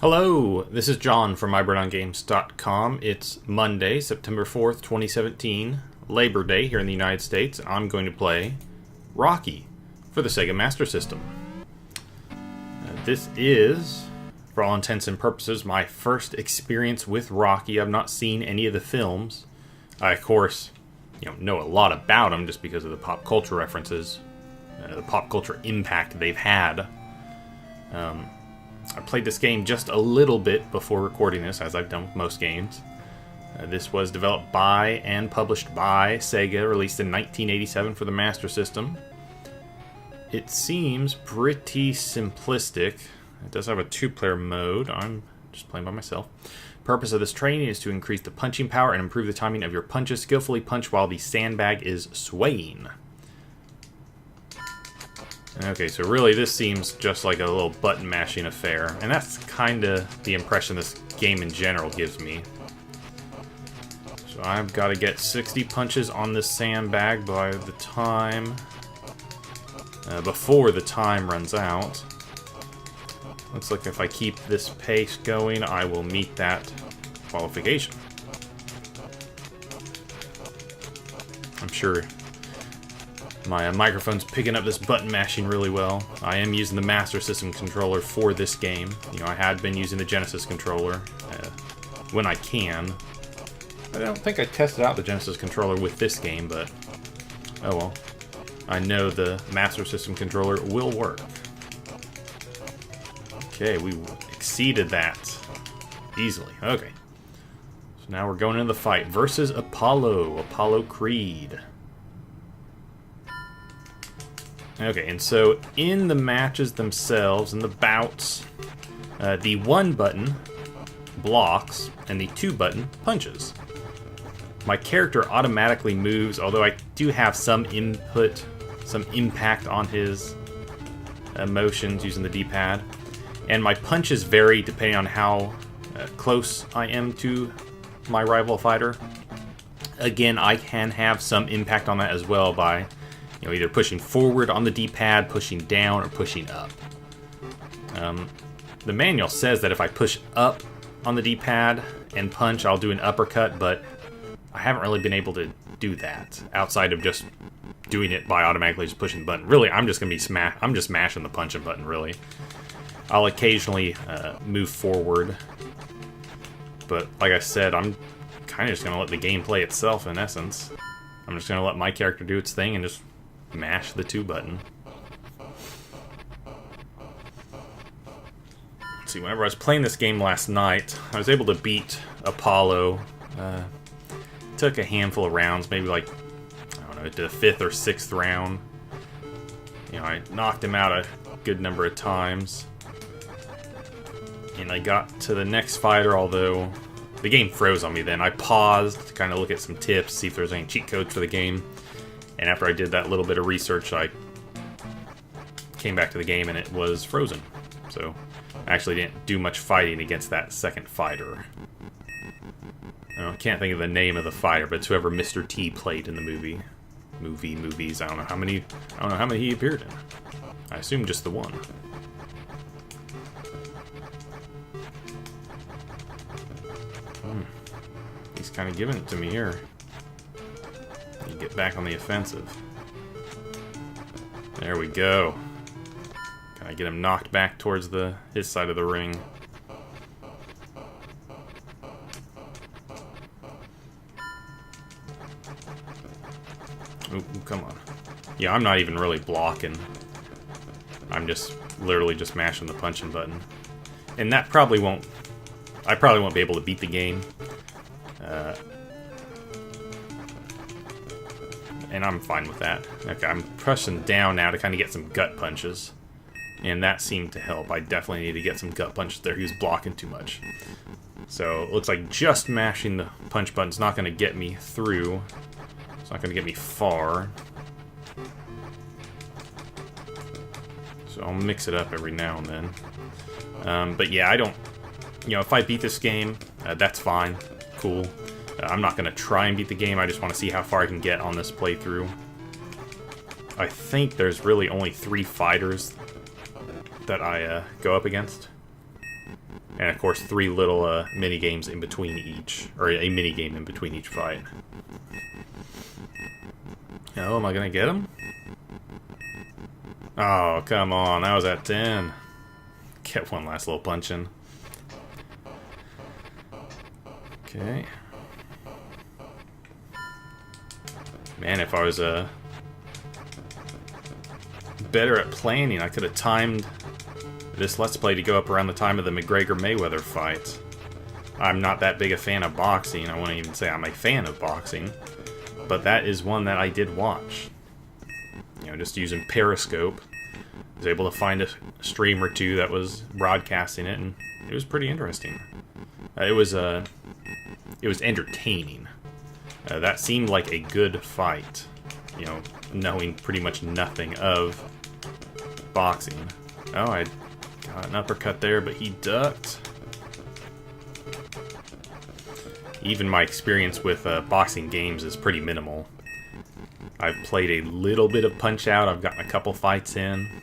Hello, this is John from MyBurnOnGames.com. It's Monday, September 4th, 2017, Labor Day here in the United States. I'm going to play Rocky for the Sega Master System. This is, for all intents and purposes, my first experience with Rocky. I've not seen any of the films. I, of course, know a lot about them just because of the pop culture references, the pop culture impact they've had. I played this game just a little bit before recording this, as I've done with most games. This was developed by and published by Sega, released in 1987 for the Master System. It seems pretty simplistic. It does have a two-player mode. I'm just playing by myself. Purpose of this training is to increase the punching power and improve the timing of your punches. Skillfully punch while the sandbag is swaying. Okay, so really this seems just like a little button mashing affair, and that's kind of the impression this game in general gives me. So I've got to get 60 punches on this sandbag by the time, before the time runs out. Looks like if I keep this pace going, I will meet that qualification. I'm sure my microphone's picking up this button mashing really well. I am using the Master System controller for this game. I had been using the Genesis controller when I can. I don't think I tested out the Genesis controller with this game, but oh well. I know the Master System controller will work. Okay, we exceeded that easily. Okay. So now we're going into the fight versus Apollo Creed. Okay, and so in the matches themselves, in the bouts, the 1 button blocks and the 2 button punches. My character automatically moves, although I do have some input, some impact on his motions using the D-pad. And my punches vary depending on how close I am to my rival fighter. Again, I can have some impact on that as well by either pushing forward on the D-pad, pushing down, or pushing up. The manual says that if I push up on the D-pad and punch, I'll do an uppercut, but I haven't really been able to do that outside of just doing it by automatically just pushing the button. Really, I'm just gonna be I'm just mashing the punching button. Really, I'll occasionally move forward, but like I said, I'm kind of just gonna let the game play itself. In essence, I'm just gonna let my character do its thing and just mash the 2 button. Let's see, whenever I was playing this game last night, I was able to beat Apollo. Took a handful of rounds, maybe like, I don't know, to the 5th or 6th round. I knocked him out a good number of times. And I got to the next fighter, although the game froze on me then. I paused to kind of look at some tips, see if there's any cheat codes for the game. And after I did that little bit of research, I came back to the game and it was frozen. So I actually didn't do much fighting against that second fighter. I can't think of the name of the fighter, but it's whoever Mr. T played in the movies. I don't know how many he appeared in. I assume just the one. He's kind of giving it to me here. Get back on the offensive. There we go. Can I get him knocked back towards his side of the ring? Ooh, come on. Yeah, I'm not even really blocking. I'm just literally just mashing the punching button. And that probably won't... I probably won't be able to beat the game. And I'm fine with that. Okay, I'm pressing down now to kind of get some gut punches. And that seemed to help. I definitely need to get some gut punches there. He was blocking too much. So, it looks like just mashing the punch button's not going to get me through. It's not going to get me far. So I'll mix it up every now and then. But yeah, I don't... if I beat this game, that's fine. Cool. I'm not going to try and beat the game, I just want to see how far I can get on this playthrough. I think there's really only 3 fighters that I go up against. And of course, 3 little mini games in between each, or a mini game in between each fight. Oh, am I gonna get him? Oh, come on, that was at 10. Get one last little punch in. Okay. Man, if I was better at planning, I could have timed this Let's Play to go up around the time of the McGregor-Mayweather fight. I'm not that big a fan of boxing. I won't even say I'm a fan of boxing. But that is one that I did watch. You know, just using Periscope. I was able to find a stream or two that was broadcasting it, and it was pretty interesting. It was entertaining. That seemed like a good fight. You know, knowing pretty much nothing of boxing. Oh, I got an uppercut there, but he ducked. Even my experience with boxing games is pretty minimal. I've played a little bit of Punch-Out. I've gotten a couple fights in,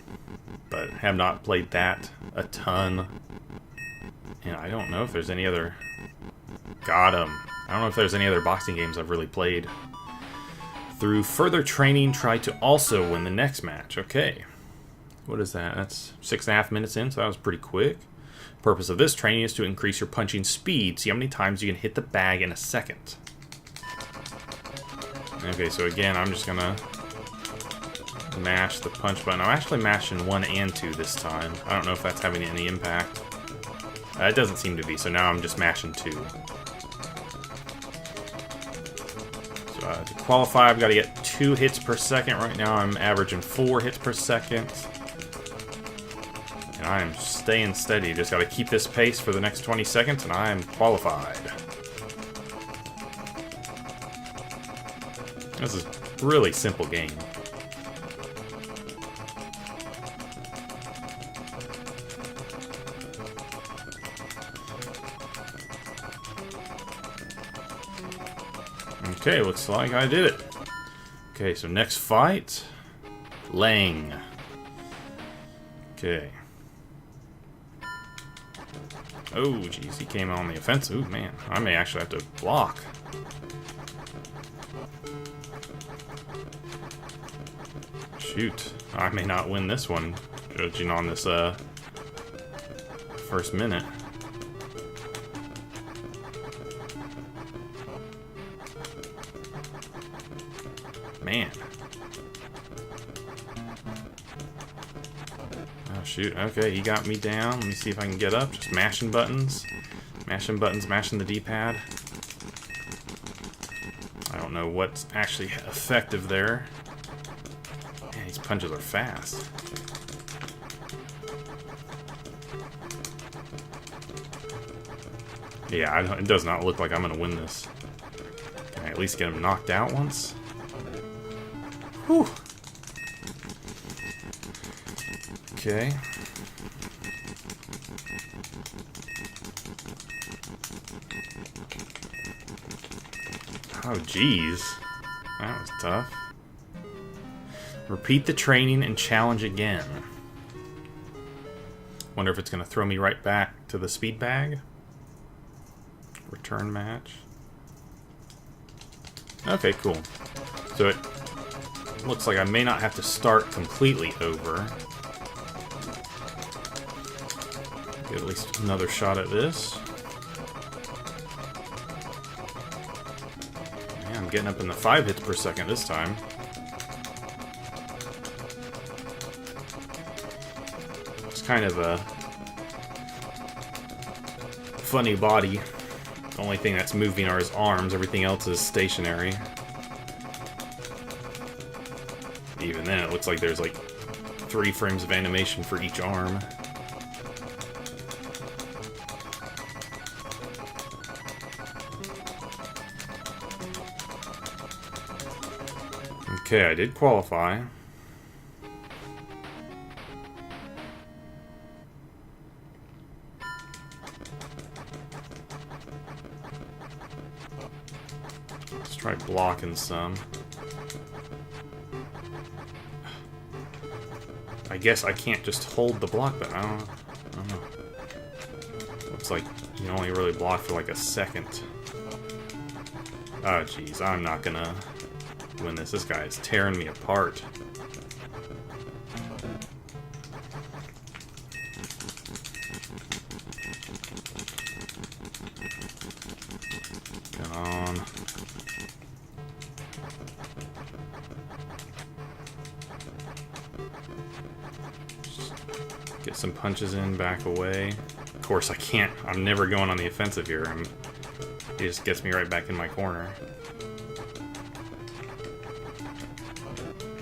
but have not played that a ton. And I don't know if there's any other... Got him. I don't know if there's any other boxing games I've really played. Through further training, try to also win the next match. Okay. What is that? That's 6.5 minutes in, so that was pretty quick. Purpose of this training is to increase your punching speed. See how many times you can hit the bag in a second. Okay, so again, I'm just gonna mash the punch button. I'm actually mashing 1 and 2 this time. I don't know if that's having any impact. It doesn't seem to be, so now I'm just mashing 2. So to qualify, I've got to get 2 hits per second. Right now I'm averaging 4 hits per second. And I am staying steady. Just got to keep this pace for the next 20 seconds, and I am qualified. This is a really simple game. Okay, looks like I did it. Okay, so next fight, Lang. Okay. Oh, jeez, he came on the offensive. Ooh, man, I may actually have to block. Shoot, I may not win this one, judging on this first minute. Man. Oh, shoot. Okay, he got me down. Let me see if I can get up. Just mashing buttons. Mashing buttons, mashing the D-pad. I don't know what's actually effective there. Man, these punches are fast. Yeah, it does not look like I'm going to win this. Can I at least get him knocked out once? Whew. Okay. Oh, geez. That was tough. Repeat the training and challenge again. Wonder if it's going to throw me right back to the speed bag. Return match. Okay, cool. So it looks like I may not have to start completely over. Get at least another shot at this. Yeah, I'm getting up in the 5 hits per second this time. It's kind of a funny body. The only thing that's moving are his arms. Everything else is stationary. Even then, it looks like there's like 3 frames of animation for each arm. Okay, I did qualify. Let's try blocking some. I guess I can't just hold the block button. I don't know. Looks like you only really block for like a second. Oh jeez, I'm not gonna win this. This guy is tearing me apart. Come on. Just get some punches in, back away. Of course I can't. I'm never going on the offensive here. He just gets me right back in my corner.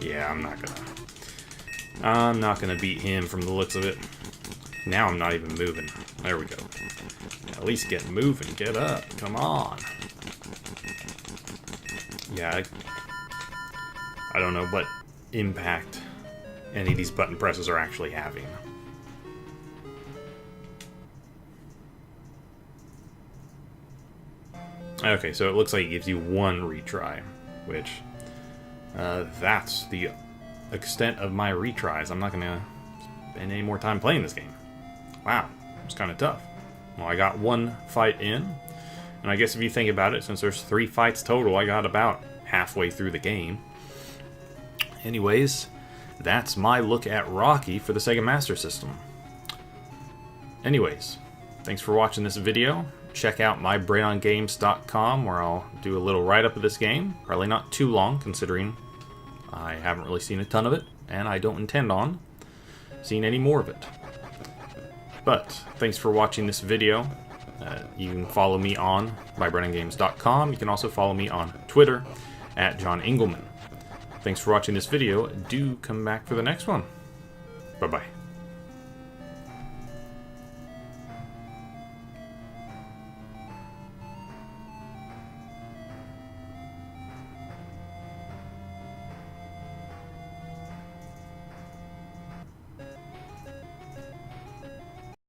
Yeah, I'm not gonna beat him from the looks of it. Now I'm not even moving. There we go. At least get moving. Get up. Come on. Yeah, I don't know what impact any of these button presses are actually having. Okay, so it looks like it gives you one retry, which that's the extent of my retries. I'm not going to spend any more time playing this game. Wow, it's kind of tough. Well, I got one fight in, and I guess if you think about it, since there's 3 fights total, I got about halfway through the game. Anyways, that's my look at Rocky for the Sega Master System. Anyways, thanks for watching this video. Check out mybrainongames.com where I'll do a little write-up of this game. Probably not too long, considering I haven't really seen a ton of it, and I don't intend on seeing any more of it. But thanks for watching this video. You can follow me on mybrainongames.com. You can also follow me on Twitter at John Engelman. Thanks for watching this video. Do come back for the next one. Bye-bye.